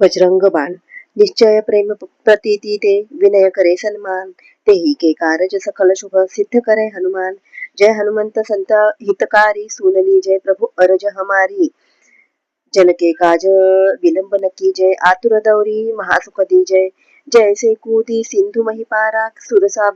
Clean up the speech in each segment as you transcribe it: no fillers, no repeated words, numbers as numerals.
बजरंग बाण निश्चय प्रेम प्रतीति ते विनय करे सन्मान तेही के कारज सकल शुभ सिद्ध करे हनुमान। जय हनुमंत संत हितकारी सुनली जय प्रभु अरज हमारी। जन के काज विलंब न कीजय आतुर दौरी महासुख दीजय। जैसे कूदी सिंधु महिपारा सुरसा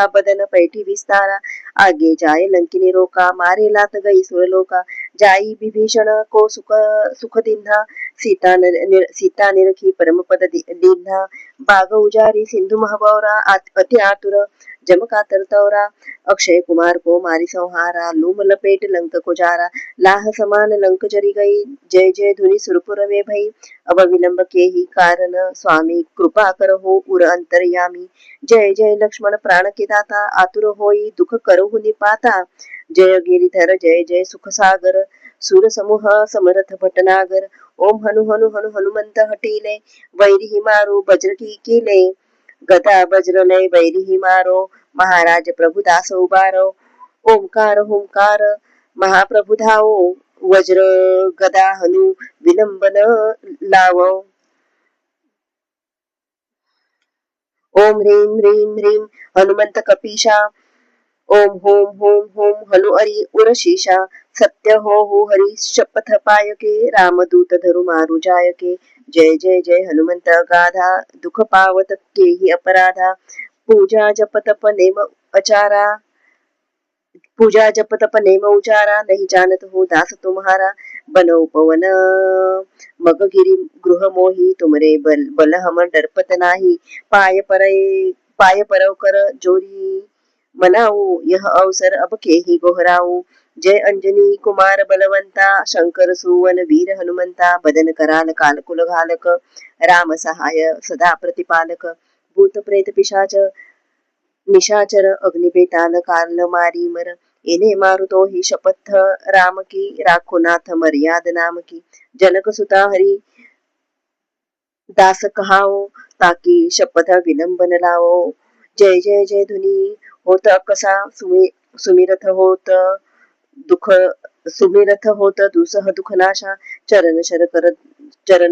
बदन पैठी विस्तारा। आगे जाए लंकिनी रोका मारे लात गई सुरलोका। जाई विभीषण को सुख दिन्हा सीता निरखी परम पद दीन्हा। बाग उजारी सिंधु महबौरा अति आतुर जम कातर तौरा। अक्षय कुमार को मारी संहारा लूम लपेट लंक को जारा। लाह समान लंक जरी गई जय जय धुनि सुरपुर में भई। अब विलंब के ही कारण स्वामी कृपा करहु उर अंतर्यामी। जय जय लक्ष्मण प्राण के दाता आतुर होई दुख करहु निपाता। जय गिरिधर जय जय सुख सागर सुर समूह समरथ भटनागर। ओम हनु हनु हनु हनुमंत हटीले वैरी ही मारो वज्र की कीले। गदा वज्र लय वैरी ही मारो महाराज प्रभु दास उबारो। ओमकार हुंकार महाप्रभु धावो वज्र गदा हनु विलंबन लावो। ओम ह्रीं ह्रीं ह्रीं हनुमंत कपीशा। ओम होम होम होम हनु हरि उरशीशा। सत्य हो हरि शपथ पायके रामदूत धरु मारु जायके। जय जय जय हनुमंत गाधा दुख पावत के ही अपराधा। पूजा जप तप नेम अचारा पूजा जप तप नेम उचारा। नहीं जानत हो दास तुम्हारा बनो पवन मग गिरी गृह मोही। तुमरे बल हम डरपत नाही। पाय परव कर जोरी मनाऊ यह अवसर अब के ही गोहराऊ। जय अंजनी कुमार बलवंता शंकर सुवन वीर हनुमंता। बदन कराल काल कुल घालक राम सहाय सदा प्रतिपालक। भूत प्रेत पिशाच निशाचर अग्निबेताल काल मारी मर। इन्हें मारु तो ही शपथ राम की राखो नाथ मर्याद नाम की। जनक सुता हरि दास कहाओ ताकि शपथ विलंबन लाओ। जय जय जय धुनी होत अकसा सुमिरथ होत दुख सुमिरथ होत दुसह दुख नाशा। चरण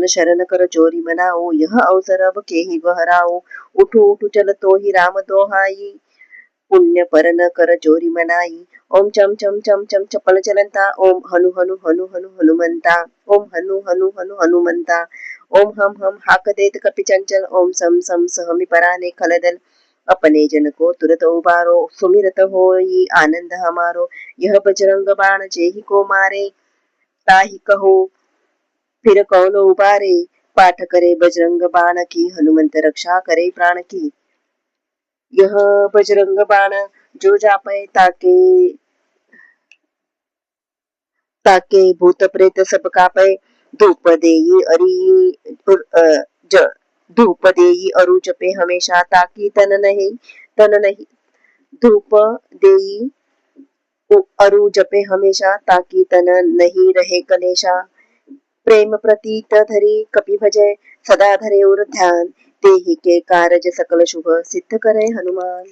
शरण कर जोरी मनाओ यह अवसर अब के ही गहराओ। उठू उठू चल तो ही राम दोहाई पुण्य पर न कर जोरी मनाई। ओम चम चम चम चम चपल चलंता ओम हनु हनु हनु हनु हनुमंता। ओम हनु हनु हनु हनुमंता। ओम हम हाक देत कपि चंचल। ओम सम सम सहमि पराने खलदल। अपने जन को तुरत उबारो सुमिरत होई आनंद हमारो। यह बजरंग बाण जेहि को मारे ताहि कहो फिर कौन उबारे। पाठ करे बजरंग बाण की हनुमंत रक्षा करे प्राण की। यह बजरंग बाण जो जापै ताके भूत प्रेत सब कापै। धूप देई धूप देई अरु जपे हमेशा ताकि तन नहीं। धूप देई अरु जपे हमेशा ताकि तन नहीं रहे कलेशा। प्रेम प्रतीत धरी कपि भजय सदा धरे उर ध्यान। तेहि के कारज सकल शुभ सिद्ध करे हनुमान।